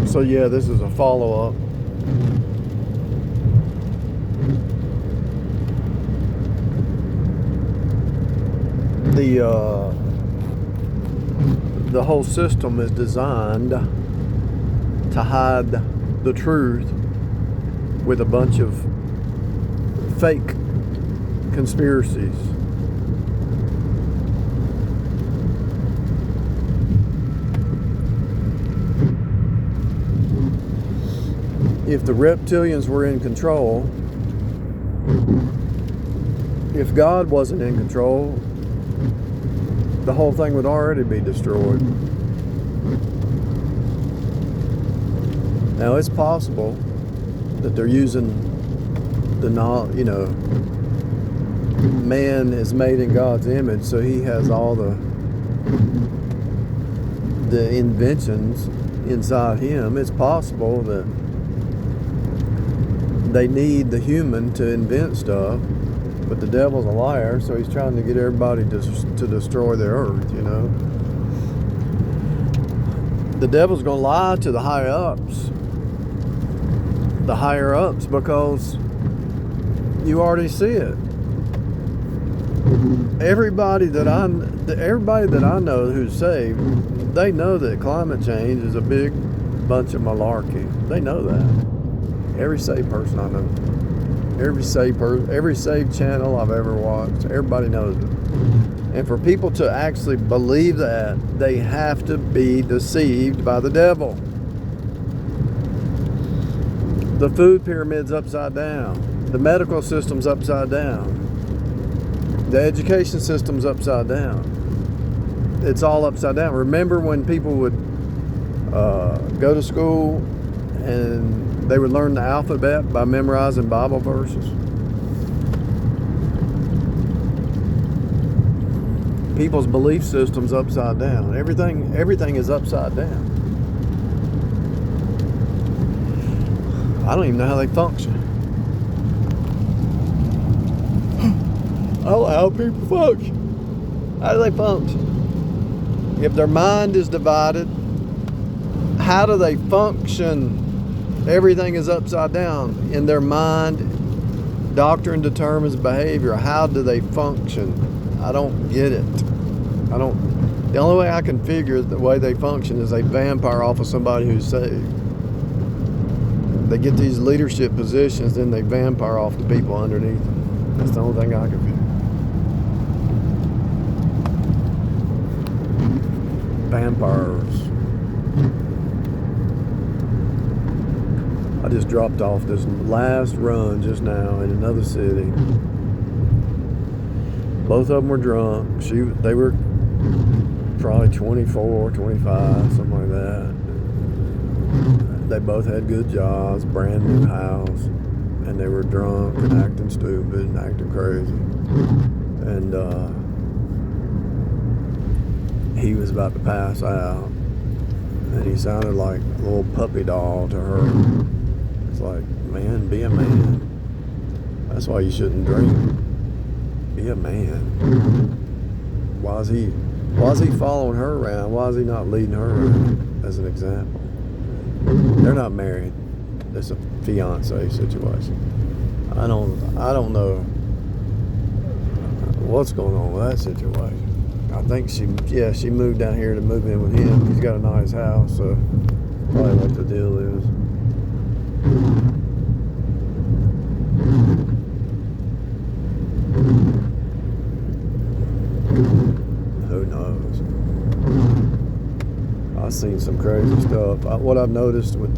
So yeah, this is a follow-up. The whole system is designed to hide the truth with a bunch of fake conspiracies. If the reptilians were in control, if God wasn't in control, the whole thing would already be destroyed. Now it's possible that they're using man is made in God's image, so he has all the inventions inside him. It's possible that they need the human to invent stuff, but the devil's a liar, so he's trying to get everybody to destroy the earth, The devil's going to lie to the higher ups, because you already see it. Everybody that I know who's saved, they know that climate change is a big bunch of malarkey. They know that. Every saved person I know, every saved channel I've ever watched, everybody knows it. And for people to actually believe that, they have to be deceived by the devil. The food pyramid's upside down. The medical system's upside down. The education system's upside down. It's all upside down. Remember when people would go to school and they would learn the alphabet by memorizing Bible verses? People's belief system's upside down. Everything is upside down. I don't even know how they function. I don't know how people function. How do they function? If their mind is divided, how do they function? Everything is upside down. In their mind, doctrine determines behavior. How do they function? I don't get it. The only way I can figure the way they function is they vampire off of somebody who's saved. They get these leadership positions, then they vampire off the people underneath them. That's the only thing I can figure. Vampires. I just dropped off this last run just now in another city. Both of them were drunk. They were probably 24, 25, something like that. They both had good jobs, brand new house, and they were drunk and acting stupid and acting crazy. And he was about to pass out, and he sounded like a little puppy doll to her. It's like, man, be a man. That's why you shouldn't drink. Be a man. Why is he following her around? Why is he not leading her around as an example? They're not married. It's a fiance situation. I don't know what's going on with that situation. I think she moved down here to move in with him. He's got a nice house, so probably what the deal is. Who knows? I've seen some crazy stuff. What I've noticed with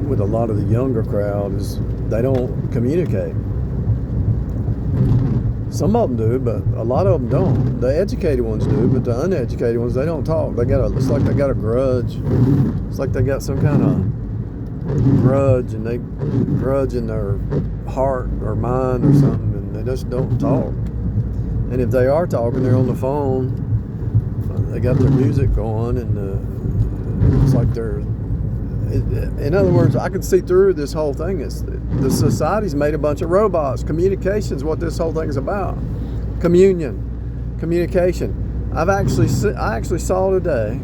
with a lot of the younger crowd is they don't communicate. Some of them do, but a lot of them don't. The educated ones do, but the uneducated ones, they don't talk. It's like they got a grudge. It's like they got some kind of grudge, and they grudge in their heart or mind or something, and they just don't talk. And if they are talking, they're on the phone. They got their music going, and it's like they're. In other words, I can see through this whole thing. The society's made a bunch of robots. Communication's what this whole thing's about. Communion Communication. I actually saw today,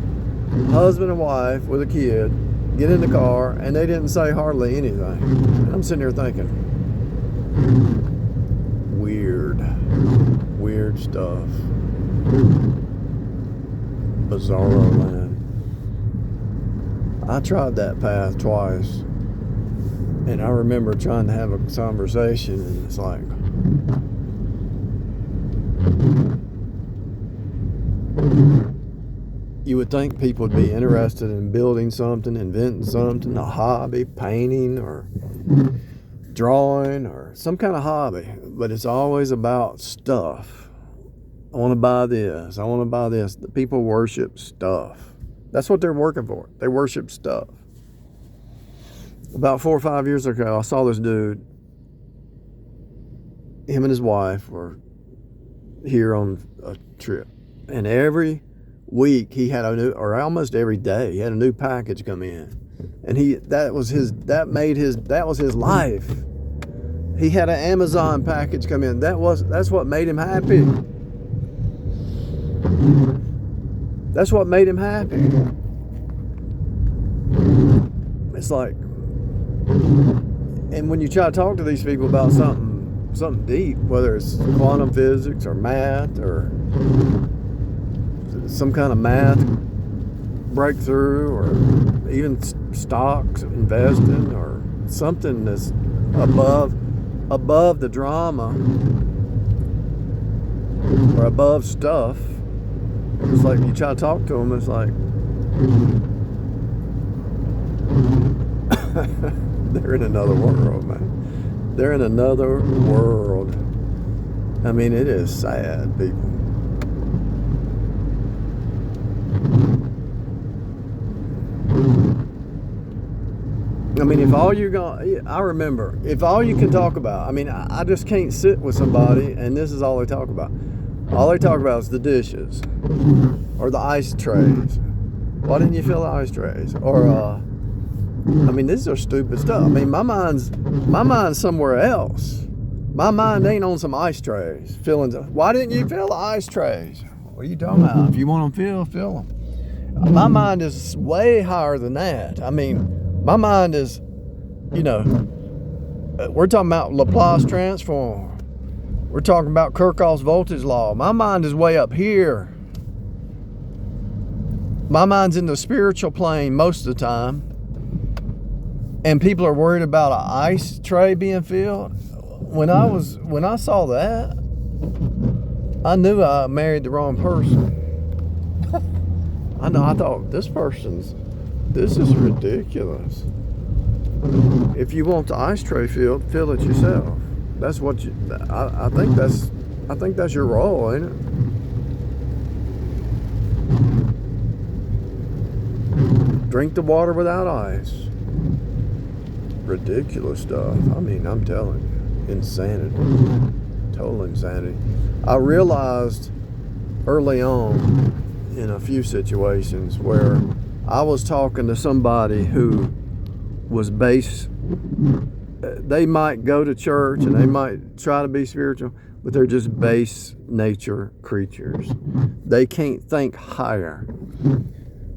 husband and wife with a kid get in the car and they didn't say hardly anything. And I'm sitting here thinking, weird stuff. Bizarro land. I tried that path twice, and I remember trying to have a conversation, and it's like, you would think people would be interested in building something, inventing something, a hobby, painting or drawing or some kind of hobby, but it's always about stuff. I want to buy this. I want to buy this. The people worship stuff. That's what they're working for. They worship stuff. About 4 or 5 years ago, I saw this dude. Him and his wife were here on a trip, and every week he had a new, or almost every day, he had a new package come in, and that was his life. He had an Amazon package come in. That's what made him happy. That's what made him happy. It's like, and when you try to talk to these people about something deep, whether it's quantum physics or math or some kind of math breakthrough or even stocks, investing, or something that's above the drama or above stuff, it's like you try to talk to them, it's like they're in another world, man. They're in another world. I mean, it is sad, people. I mean, if all you can talk about, I mean, I just can't sit with somebody and this is all they talk about. All they talk about is the dishes or the ice trays. Why didn't you fill the ice trays? Or, I mean, these are stupid stuff. I mean, my mind's somewhere else. My mind ain't on some ice trays. Why didn't you fill the ice trays? What are you talking about? If you want them filled, fill them. My mind is way higher than that. I mean, my mind is, we're talking about Laplace transform. We're talking about Kirchhoff's voltage law. My mind is way up here. My mind's in the spiritual plane most of the time. And people are worried about an ice tray being filled. When I saw that, I knew I married the wrong person. I thought, this is ridiculous. If you want the ice tray filled, fill it yourself. That's what I think that's your role, ain't it? Drink the water without ice. Ridiculous stuff. I mean, I'm telling you, insanity. Total insanity. I realized early on in a few situations where I was talking to somebody who was they might go to church and they might try to be spiritual, but they're just base nature creatures. They can't think higher.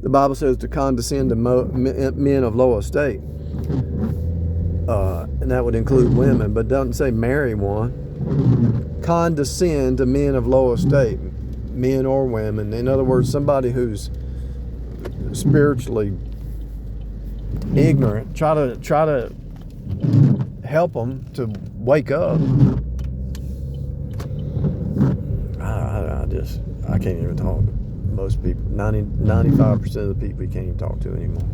The Bible says to condescend to men of low estate. And that would include women, but doesn't say marry one. Condescend to men of low estate, men or women. In other words, somebody who's spiritually ignorant. Try to help them to wake up. I can't even talk to most people. 95% of the people you can't even talk to anymore.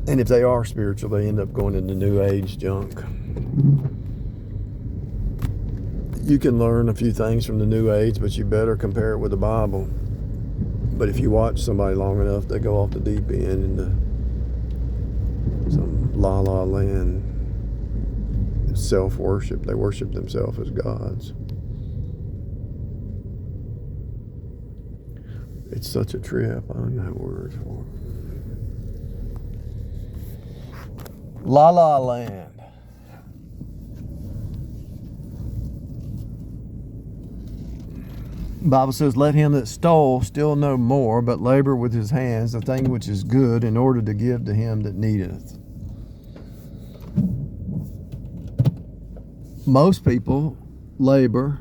And if they are spiritual, they end up going into New Age junk. You can learn a few things from the New Age, but you better compare it with the Bible. But if you watch somebody long enough, they go off the deep end into some la-la land, self-worship. They worship themselves as gods. It's such a trip. I don't know that word for it. La La Land. The Bible says, let him that stole steal no more, but labor with his hands the thing which is good, in order to give to him that needeth. Most people labor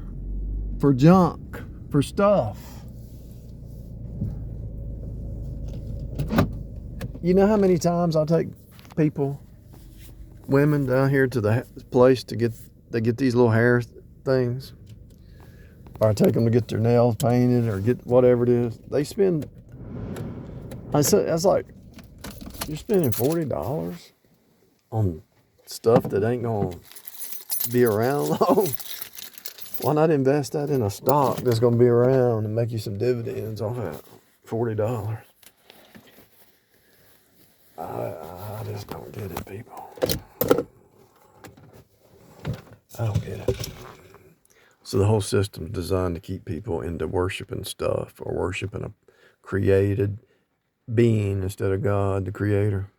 for junk, for stuff. You know how many times I take people, women, down here to the place to get these little hair things, or I take them to get their nails painted or get whatever it is. They spend, I was like, you're spending $40 on stuff that ain't gonna be around long. Why not invest that in a stock that's gonna be around and make you some dividends off that $40? I just don't get it, people. I don't get it. So the whole system's designed to keep people into worshiping stuff or worshiping a created being instead of God, the creator.